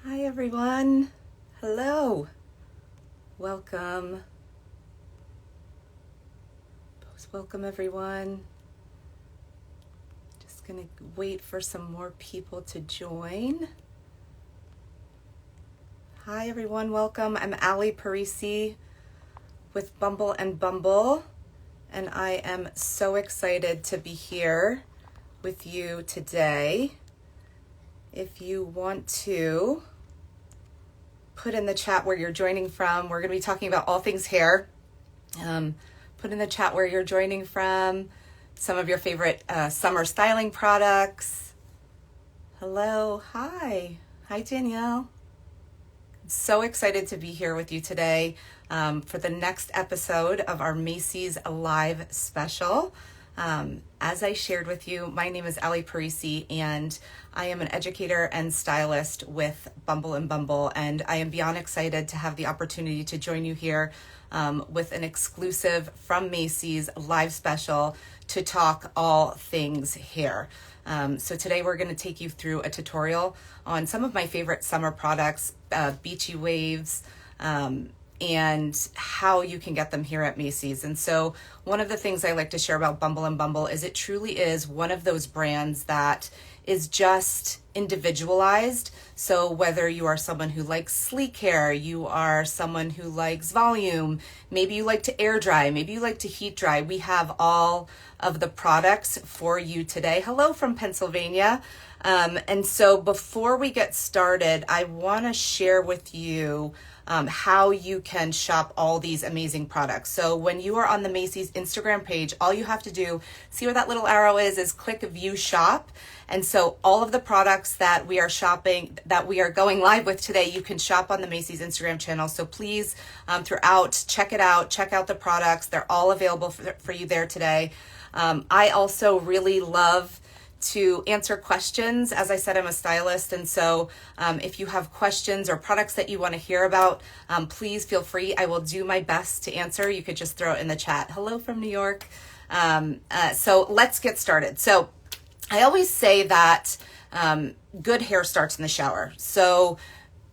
Hi everyone. Hello. Welcome. Welcome everyone. Just gonna wait for some more people to join. Hi everyone, welcome. I'm Ali Parisi with Bumble and Bumble, and I am so excited to be here with you today. If you want to put in the chat where you're joining from. We're going to be talking about all things hair. Put in the chat where you're joining from, some of your favorite summer styling products. Hello, hi. Hi, Danielle. I'm so excited to be here with you today for the next episode of our Macy's Live special. As I shared with you, my name is Ali Parisi, and I am an educator and stylist with Bumble and Bumble, and I am beyond excited to have the opportunity to join you here with an exclusive from Macy's live special to talk all things hair. So today we're going to take you through a tutorial on some of my favorite summer products, beachy waves, and how you can get them here at Macy's. And so one of the things I like to share about Bumble and Bumble is it truly is one of those brands that is just individualized. So whether you are someone who likes sleek hair, you are someone who likes volume, maybe you like to air dry, maybe you like to heat dry, we have all of the products for you today. Hello from Pennsylvania. And so before we get started, I want to share with you how you can shop all these amazing products. So when you are on the Macy's Instagram page, all you have to do, see where that little arrow is click View Shop. And so all of the products that we are shopping, that we are going live with today, you can shop on the Macy's Instagram channel. So please, throughout, check it out, check out the products. They're all available for you there today. I also really love to answer questions. As I said, I'm a stylist, and so if you have questions or products that you want to hear about, please feel free. I will do my best to answer. You could just throw it in the chat. Hello from New York. So let's get started. So I always say that good hair starts in the shower. So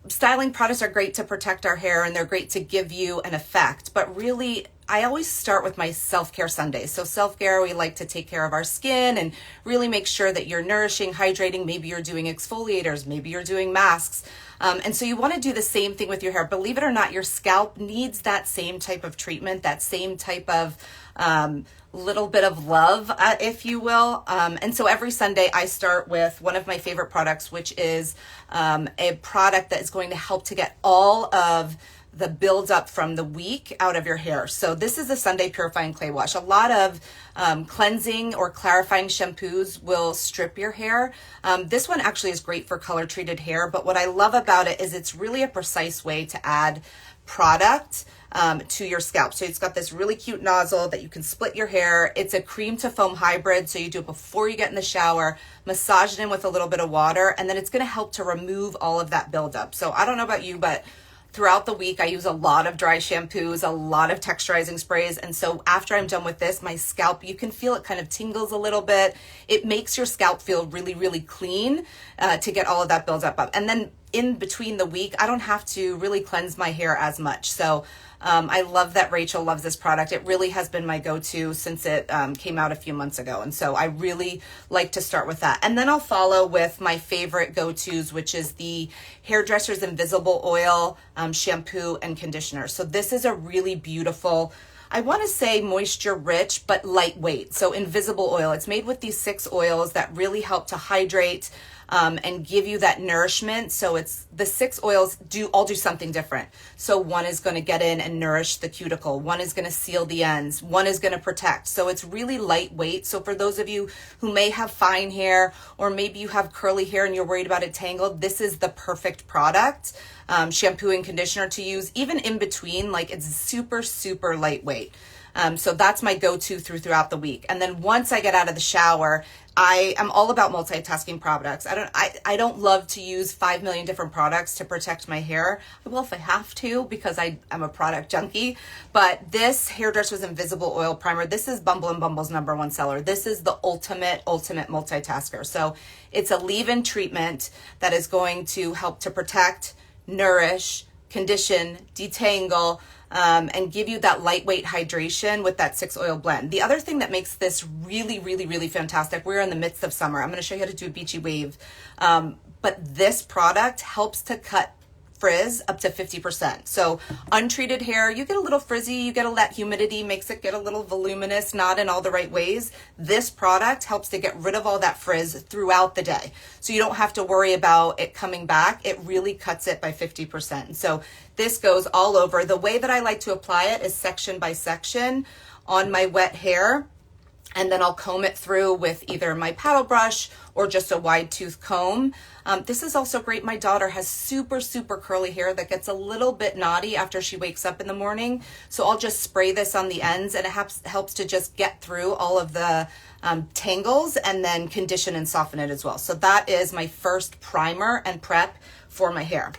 styling products are great to protect our hair and they're great to give you an effect, but really I always start with my self-care Sundays. So self-care, we like to take care of our skin and really make sure that you're nourishing, hydrating. Maybe you're doing exfoliators, maybe you're doing masks. And so you want to do the same thing with your hair. Believe it or not, your scalp needs that same type of treatment, that same type of little bit of love, if you will. And so every Sunday I start with one of my favorite products, which is a product that is going to help to get all of the buildup from the week out of your hair. So this is a Sunday Purifying Clay Wash. A lot of cleansing or clarifying shampoos will strip your hair. This one actually is great for color treated hair, but what I love about it is it's really a precise way to add product to your scalp. So it's got this really cute nozzle that you can split your hair. It's a cream to foam hybrid. So you do it before you get in the shower, massage it in with a little bit of water, and then it's going to help to remove all of that buildup. So I don't know about you, but throughout the week, I use a lot of dry shampoos, a lot of texturizing sprays. And so after I'm done with this, my scalp, you can feel it kind of tingles a little bit. It makes your scalp feel really, really clean to get all of that buildup up. And then in between the week, I don't have to really cleanse my hair as much. So I love that Rachel loves this product. It really has been my go-to since it came out a few months ago. And so I really like to start with that. And then I'll follow with my favorite go-tos, which is the Hairdresser's Invisible Oil shampoo and conditioner. So this is a really beautiful, I want to say moisture rich, but lightweight. So invisible oil, it's made with these 6 oils that really help to hydrate and give you that nourishment. So it's the 6 oils all do something different. So one is going to get in and nourish the cuticle. One is going to seal the ends. One is going to protect. So it's really lightweight. So for those of you who may have fine hair, or maybe you have curly hair and you're worried about it tangled, this is the perfect product. Shampoo and conditioner to use, even in between, like it's super, super lightweight. So that's my go-to throughout the week. And then once I get out of the shower, I am all about multitasking products. I don't love to use 5 million different products to protect my hair. I will if I have to because I'm a product junkie. But this Hairdresser's Invisible Oil Primer, this is Bumble and Bumble's #1 seller. This is the ultimate multitasker. So it's a leave-in treatment that is going to help to protect, nourish, condition, detangle, and give you that lightweight hydration with that 6-oil blend. The other thing that makes this really, really, really fantastic, we're in the midst of summer. I'm going to show you how to do a beachy wave. But this product helps to cut frizz up to 50%. So untreated hair, you get a little frizzy, you get that humidity, makes it get a little voluminous, not in all the right ways. This product helps to get rid of all that frizz throughout the day. So you don't have to worry about it coming back. It really cuts it by 50%. So this goes all over. The way that I like to apply it is section by section on my wet hair. And then I'll comb it through with either my paddle brush or just a wide tooth comb. This is also great. My daughter has super, super curly hair that gets a little bit knotty after she wakes up in the morning. So I'll just spray this on the ends, and it helps to just get through all of the tangles and then condition and soften it as well. So that is my first primer and prep for my hair.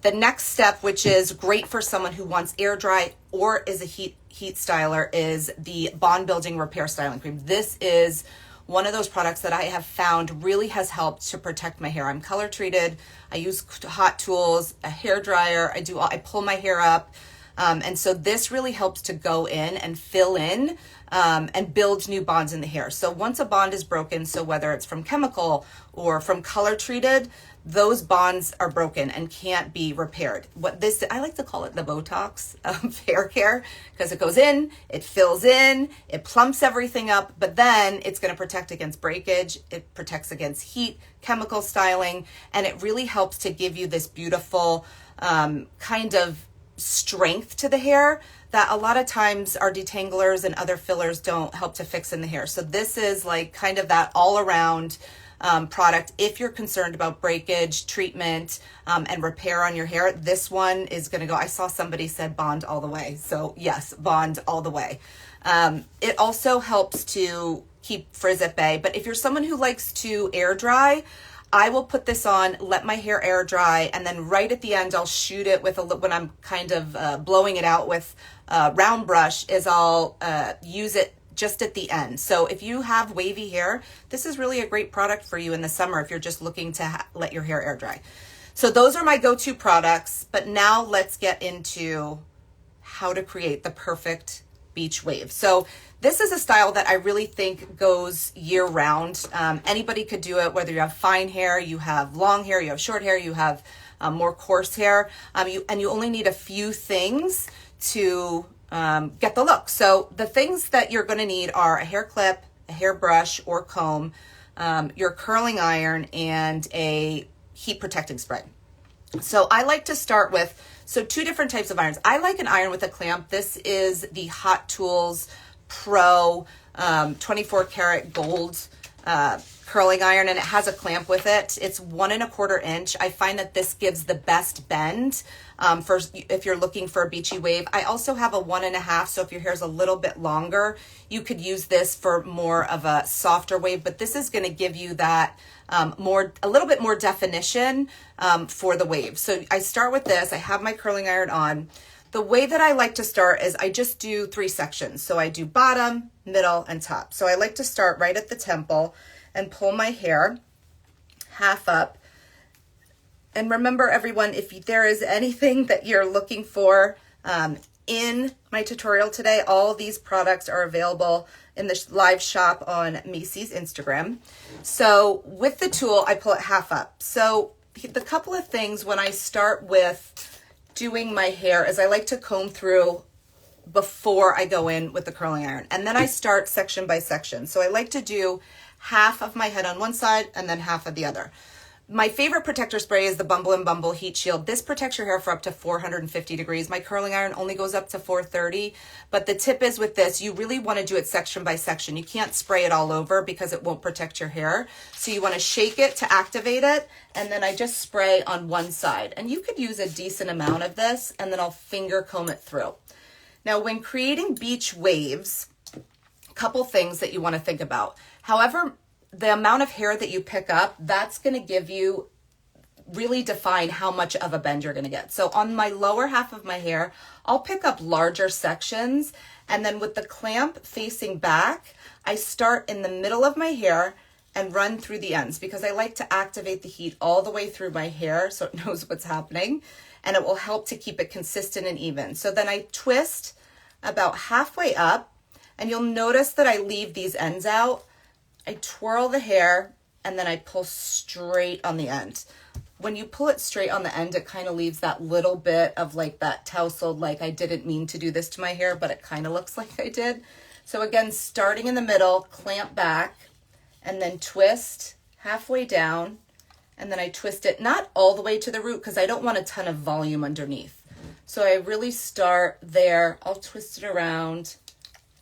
The next step, which is great for someone who wants air dry or is a heat styler, is the Bond Building Repair Styling Cream. This is one of those products that I have found really has helped to protect my hair. I'm color treated. I use hot tools, a hair dryer. I pull my hair up. And so this really helps to go in and fill in and build new bonds in the hair. So once a bond is broken, so whether it's from chemical or from color treated, those bonds are broken and can't be repaired. I like to call it the Botox of hair care, because it goes in, it fills in, it plumps everything up, but then it's going to protect against breakage. It protects against heat, chemical styling, and it really helps to give you this beautiful kind of strength to the hair that a lot of times our detanglers and other fillers don't help to fix in the hair. So this is like kind of that all around product. If you're concerned about breakage, treatment, and repair on your hair, this one is going to go. I saw somebody said bond all the way. So yes, bond all the way. It also helps to keep frizz at bay. But if you're someone who likes to air dry, I will put this on, let my hair air dry, and then right at the end, I'll shoot it with when I'm kind of blowing it out with a round brush, is I'll use it just at the end. So if you have wavy hair, this is really a great product for you in the summer if you're just looking to let your hair air dry. So those are my go-to products, but now let's get into how to create the perfect beach wave. So this is a style that I really think goes year round. Anybody could do it, whether you have fine hair, you have long hair, you have short hair, you have more coarse hair, and you only need a few things to get the look. So the things that you're going to need are a hair clip, a hairbrush or comb, your curling iron, and a heat protecting spray. So I like to start with, two different types of irons. I like an iron with a clamp. This is the Hot Tools Pro 24 karat gold curling iron, and it has a clamp with it. It's 1 1/4 inch. I find that this gives the best bend for if you're looking for a beachy wave. I also have a 1 1/2, so if your hair's a little bit longer, you could use this for more of a softer wave, but this is going to give you that a little bit more definition for the wave. So I start with this. I have my curling iron on. The way that I like to start is I just do 3 sections. So I do bottom, middle, and top. So I like to start right at the temple and pull my hair half up. And remember, everyone, if there is anything that you're looking for in my tutorial today, all these products are available in the live shop on Macy's Instagram. So with the tool, I pull it half up. So the couple of things when I start with doing my hair is I like to comb through before I go in with the curling iron. And then I start section by section. So I like to do half of my head on one side and then half of the other. My favorite protector spray is the Bumble and Bumble Heat Shield. This protects your hair for up to 450 degrees. My curling iron only goes up to 430. But the tip is with this, you really want to do it section by section. You can't spray it all over because it won't protect your hair. So you want to shake it to activate it. And then I just spray on one side. And you could use a decent amount of this, and then I'll finger comb it through. Now, when creating beach waves, a couple things that you want to think about. However the amount of hair that you pick up, that's going to give you really define how much of a bend you're going to get. So on my lower half of my hair, I'll pick up larger sections, and then with the clamp facing back, I start in the middle of my hair and run through the ends because I like to activate the heat all the way through my hair so it knows what's happening, and it will help to keep it consistent and even. So then I twist about halfway up, and you'll notice that I leave these ends out. I twirl the hair and then I pull straight on the end. When you pull it straight on the end, it kind of leaves that little bit of like that tousled, like I didn't mean to do this to my hair, but it kind of looks like I did. So again, starting in the middle, clamp back, and then twist halfway down. And then I twist it not all the way to the root because I don't want a ton of volume underneath. So I really start there. I'll twist it around.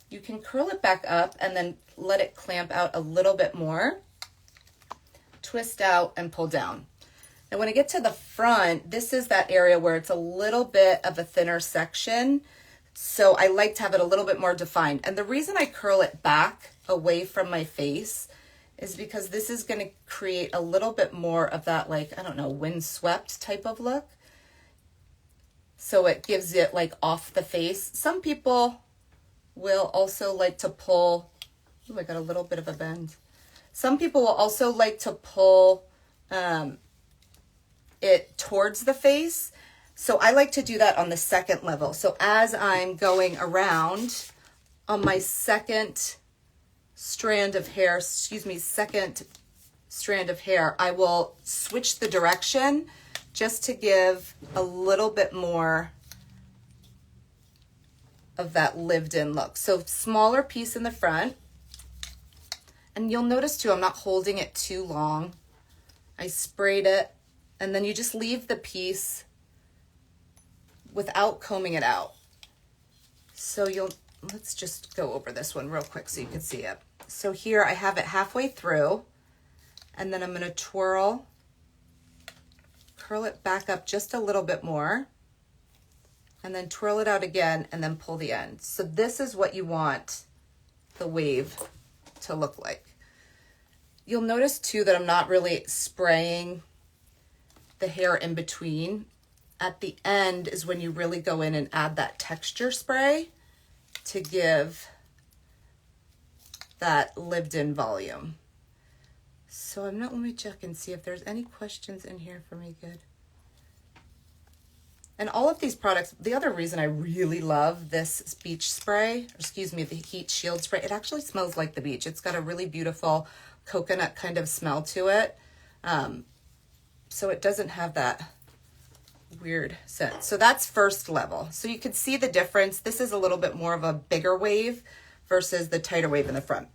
You can curl it back up and then let it clamp out a little bit more. Twist out and pull down. And when I get to the front, this is that area where it's a little bit of a thinner section. So I like to have it a little bit more defined. And the reason I curl it back away from my face is because this is going to create a little bit more of that, like, I don't know, windswept type of look. So it gives it like off the face. Some people will also like to pull, oh, I got a little bit of a bend. Some people will also like to pull it towards the face. So I like to do that on the second level. So as I'm going around on my second strand of hair, I will switch the direction just to give a little bit more of that lived in look. So smaller piece in the front. And you'll notice too, I'm not holding it too long. I sprayed it, and then you just leave the piece without combing it out. So let's just go over this one real quick so you can see it. So here I have it halfway through, and then I'm going to twirl, curl it back up just a little bit more, and then twirl it out again, and then pull the end. So this is what you want the wave to look like. You'll notice too that I'm not really spraying the hair in between. At the end is when you really go in and add that texture spray to give that lived in volume. So let me check and see if there's any questions in here for me. Good. And all of these products, the other reason I really love this beach spray, the heat shield spray, it actually smells like the beach. It's got a really beautiful coconut kind of smell to it. So it doesn't have that weird scent. So that's first level. So you can see the difference. This is a little bit more of a bigger wave versus the tighter wave in the front.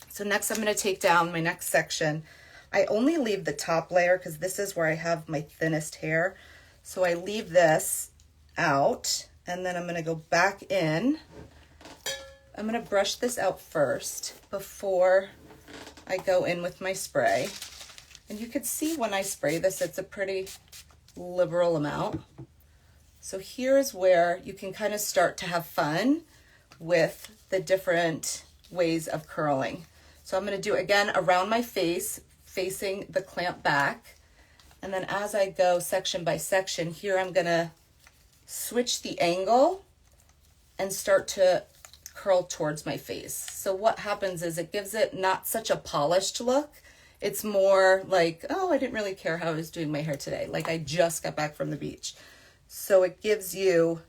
So next I'm going to take down my next section. I only leave the top layer because this is where I have my thinnest hair. So I leave this out, and then I'm going to go back in. I'm going to brush this out first before I go in with my spray. And you can see when I spray this, it's a pretty liberal amount. So here's where you can kind of start to have fun with the different ways of curling. So I'm going to do again around my face, facing the clamp back. And then as I go section by section, here I'm going to switch the angle and start to curl towards my face. So what happens is it gives it not such a polished look. It's more like, oh, I didn't really care how I was doing my hair today. Like I just got back from the beach. So it gives you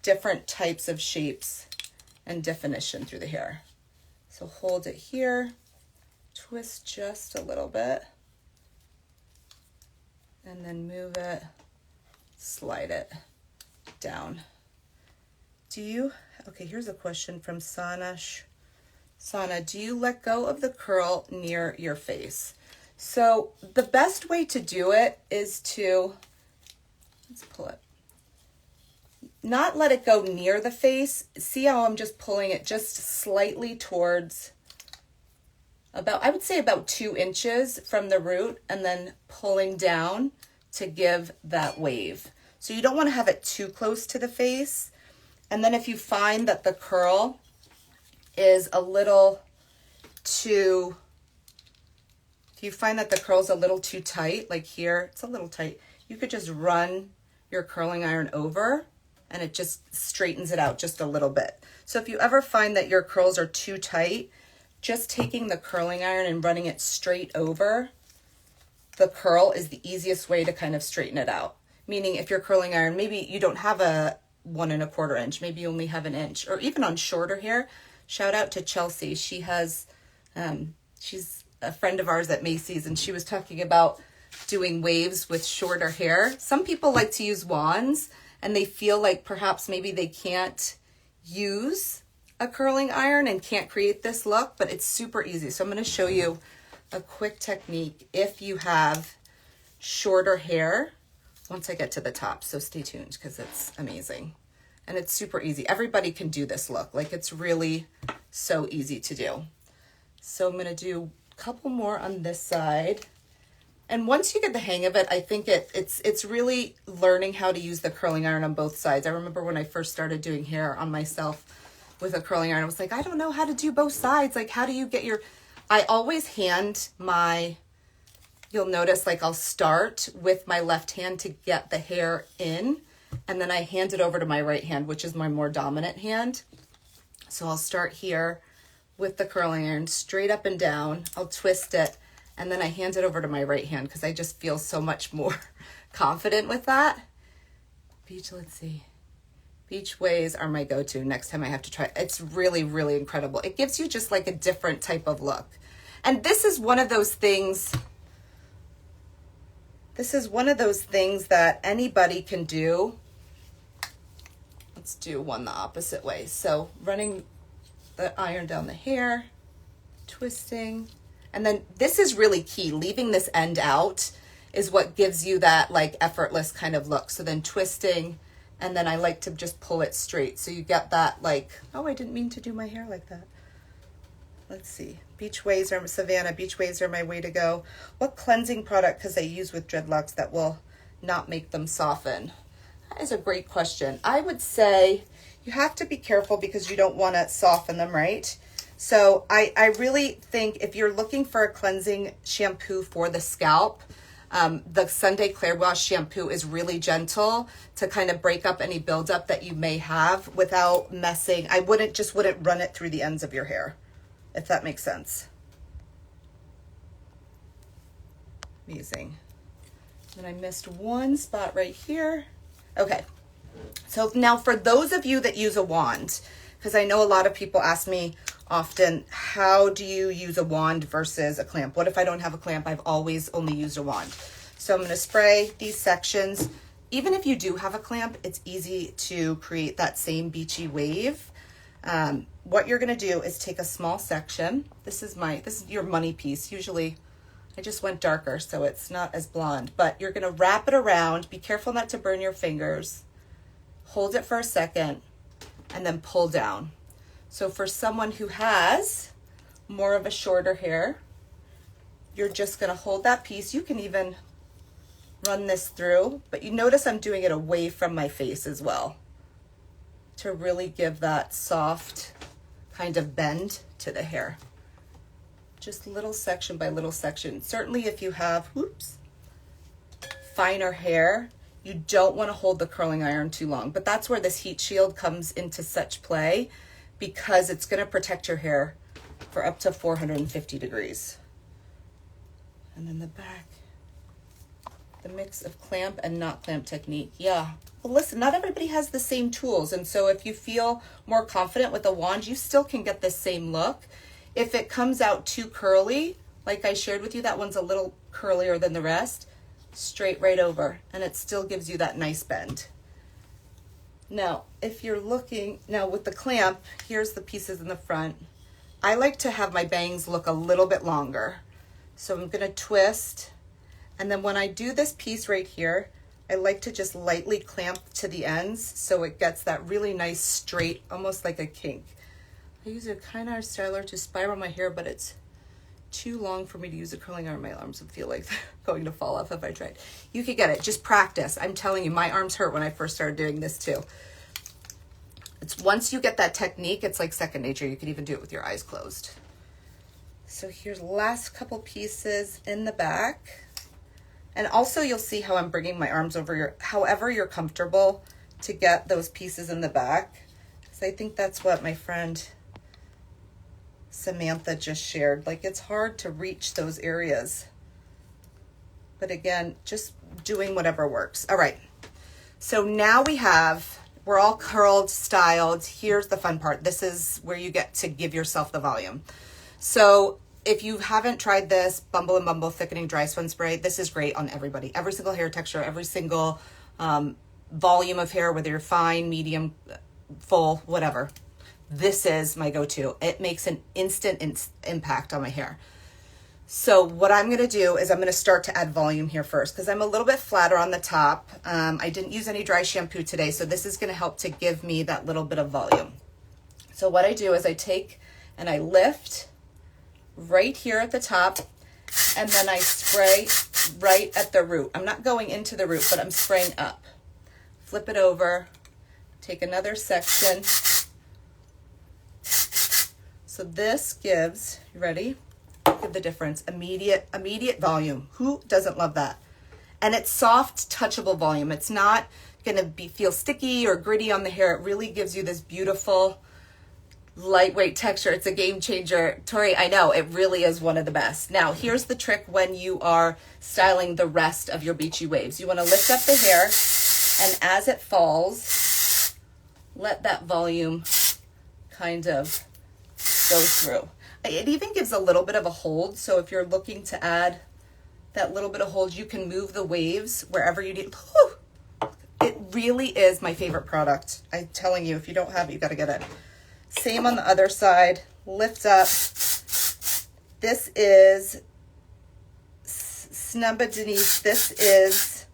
different types of shapes and definition through the hair. So hold it here, twist just a little bit, and then move it, slide it down. Okay, here's a question from Sana, do you let go of the curl near your face? So the best way to do it is to, let's pull it, not let it go near the face. See how I'm just pulling it just slightly towards I would say about 2 inches from the root, and then pulling down to give that wave. So you don't want to have it too close to the face. And then if you find that the curl is a little too If you find that the curl's a little too tight, like here, it's a little tight, you could just run your curling iron over and it just straightens it out just a little bit. So if you ever find that your curls are too tight, just taking the curling iron and running it straight over the curl is the easiest way to kind of straighten it out. Meaning if your curling iron, maybe you don't have a 1 1/4 inch, maybe you only have an inch, or even on shorter hair. Shout out to Chelsea. She has, she's a friend of ours at Macy's, and she was talking about doing waves with shorter hair. Some people like to use wands and they feel like perhaps maybe they can't use a curling iron and can't create this look, but it's super easy. So I'm going to show you a quick technique if you have shorter hair once I get to the top. So stay tuned because it's amazing. And it's super easy. Everybody can do this look. Like, it's really so easy to do. So I'm going to do a couple more on this side. And once you get the hang of it, I think it's really learning how to use the curling iron on both sides. I remember when I first started doing hair on myself with a curling iron, I was like, I don't know how to do both sides. Like, how do you get your... I always hand my... You'll notice, like, I'll start with my left hand to get the hair in, and then I hand it over to my right hand, which is my more dominant hand. So I'll start here with the curling iron, straight up and down. I'll twist it, and then I hand it over to my right hand because I just feel so much more confident with that. Beach, let's see. Beach waves are my go-to next time I have to try. It's really, really incredible. It gives you just like a different type of look. And this is one of those things... This is one of those things that anybody can do. Let's do one the opposite way. So running the iron down the hair, twisting, and then this is really key. Leaving this end out is what gives you that like effortless kind of look. So then twisting, and then I like to just pull it straight. So you get that like, oh, I didn't mean to do my hair like that. Let's see. Beach waves are Savannah. Beach waves are my way to go. What cleansing product because I use with dreadlocks that will not make them soften? That is a great question. I would say you have to be careful because you don't want to soften them, right? So I really think if you're looking for a cleansing shampoo for the scalp, the Sunday Clear Wash shampoo is really gentle to kind of break up any buildup that you may have without messing. I wouldn't run it through the ends of your hair, if that makes sense. Amazing. And I missed one spot right here. Okay. So now for those of you that use a wand, because I know a lot of people ask me often, how do you use a wand versus a clamp? What if I don't have a clamp? I've always only used a wand. So I'm going to spray these sections. Even if you do have a clamp, it's easy to create that same beachy wave. What you're going to do is take a small section. This is your money piece. Usually I just went darker so it's not as blonde, but you're going to wrap it around. Be careful not to burn your fingers. Hold it for a second and then pull down. So for someone who has more of a shorter hair, you're just going to hold that piece. You can even run this through, but you notice I'm doing it away from my face as well to really give that soft kind of bend to the hair. Just little section by little section. Certainly if you have, finer hair, you don't want to hold the curling iron too long, but that's where this heat shield comes into such play because it's going to protect your hair for up to 450 degrees. And then the back, the mix of clamp and not clamp technique. Yeah. Well, listen, not everybody has the same tools. And so if you feel more confident with a wand, you still can get the same look. If it comes out too curly, like I shared with you, that one's a little curlier than the rest, straight right over, and it still gives you that nice bend. Now, if you're looking, now with the clamp, here's the pieces in the front. I like to have my bangs look a little bit longer. So I'm gonna twist, and then when I do this piece right here, I like to just lightly clamp to the ends so it gets that really nice straight, almost like a kink. I use a kind of styler to spiral my hair, but it's too long for me to use a curling iron. My arms would feel like they're going to fall off if I tried. You could get it, just practice. I'm telling you, my arms hurt when I first started doing this too. It's once you get that technique, it's like second nature. You could even do it with your eyes closed. So here's last couple pieces in the back. And also you'll see how I'm bringing my arms over however you're comfortable to get those pieces in the back. Because I think that's what my friend Samantha just shared. Like, it's hard to reach those areas. But again, just doing whatever works. All right. So now we're all curled, styled. Here's the fun part. This is where you get to give yourself the volume. So if you haven't tried this Bumble and Bumble Thickening Dry Spun Spray, this is great on everybody. Every single hair texture, every single volume of hair, whether you're fine, medium, full, whatever. This is my go-to. It makes an instant impact on my hair. So what I'm going to do is I'm going to start to add volume here first because I'm a little bit flatter on the top. I didn't use any dry shampoo today, so this is going to help to give me that little bit of volume. So what I do is I take and I lift right here at the top, and then I spray right at the root. I'm not going into the root, but I'm spraying up. Flip it over, take another section. So this gives, you ready? Look at the difference. Immediate volume. Who doesn't love that? And it's soft, touchable volume. It's not going to feel sticky or gritty on the hair. It really gives you this beautiful, lightweight texture. It's a game changer. Tori, I know, it really is one of the best. Now, here's the trick when you are styling the rest of your beachy waves. You want to lift up the hair, and as it falls, let that volume kind of go through. It even gives a little bit of a hold, so if you're looking to add that little bit of hold, you can move the waves wherever you need. Whew. It really is my favorite product. I'm telling you, if you don't have it, you got to get it. Same on the other side. Lift up. This is Snubba Denise. This is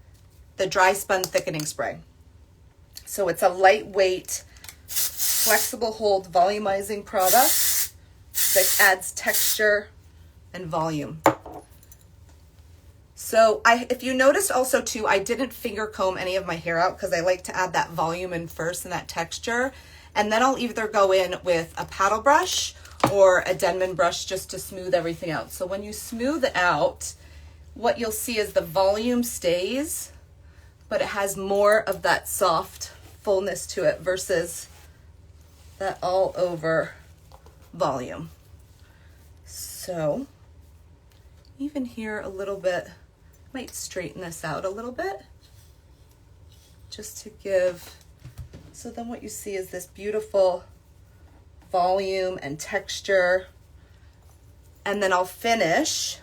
the Dry Spun Thickening Spray. So it's a lightweight, flexible hold volumizing product that adds texture and volume. So if you noticed also too, I didn't finger comb any of my hair out because I like to add that volume in first and that texture. And then I'll either go in with a paddle brush or a Denman brush just to smooth everything out. So when you smooth it out, what you'll see is the volume stays, but it has more of that soft fullness to it versus that all over volume. So even here a little bit, might straighten this out a little bit just to give. So then what you see is this beautiful volume and texture. And then I'll finish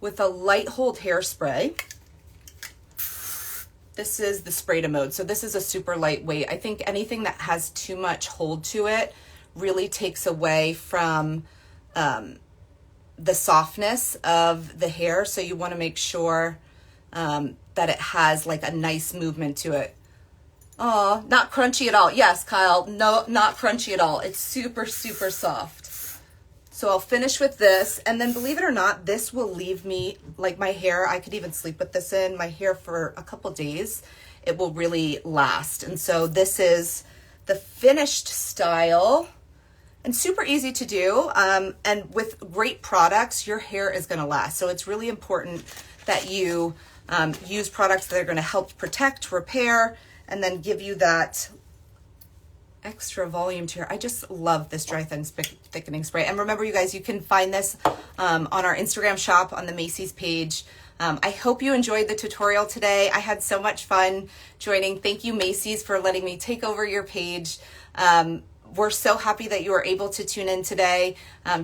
with a light hold hairspray. This is the spray to mode. So this is a super lightweight. I think anything that has too much hold to it really takes away from the softness of the hair. So you want to make sure that it has like a nice movement to it. Oh, not crunchy at all. Yes, Kyle, no, not crunchy at all. It's super, super soft. So I'll finish with this, and then believe it or not, this will leave me, like my hair, I could even sleep with this in, my hair for a couple days. It will really last. And so this is the finished style, and super easy to do. And with great products, your hair is gonna last. So it's really important that you use products that are gonna help protect, repair, and then give you that extra volume to your. I just love this dry thin thickening spray. And remember, you guys, you can find this on our Instagram shop on the Macy's page. I hope you enjoyed the tutorial today. I had so much fun joining. Thank you, Macy's, for letting me take over your page. We're so happy that you were able to tune in today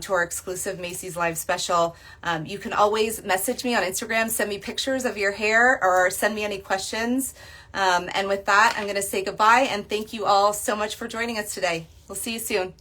to our exclusive Macy's Live special. You can always message me on Instagram, send me pictures of your hair, or send me any questions. And with that, I'm going to say goodbye and thank you all so much for joining us today. We'll see you soon.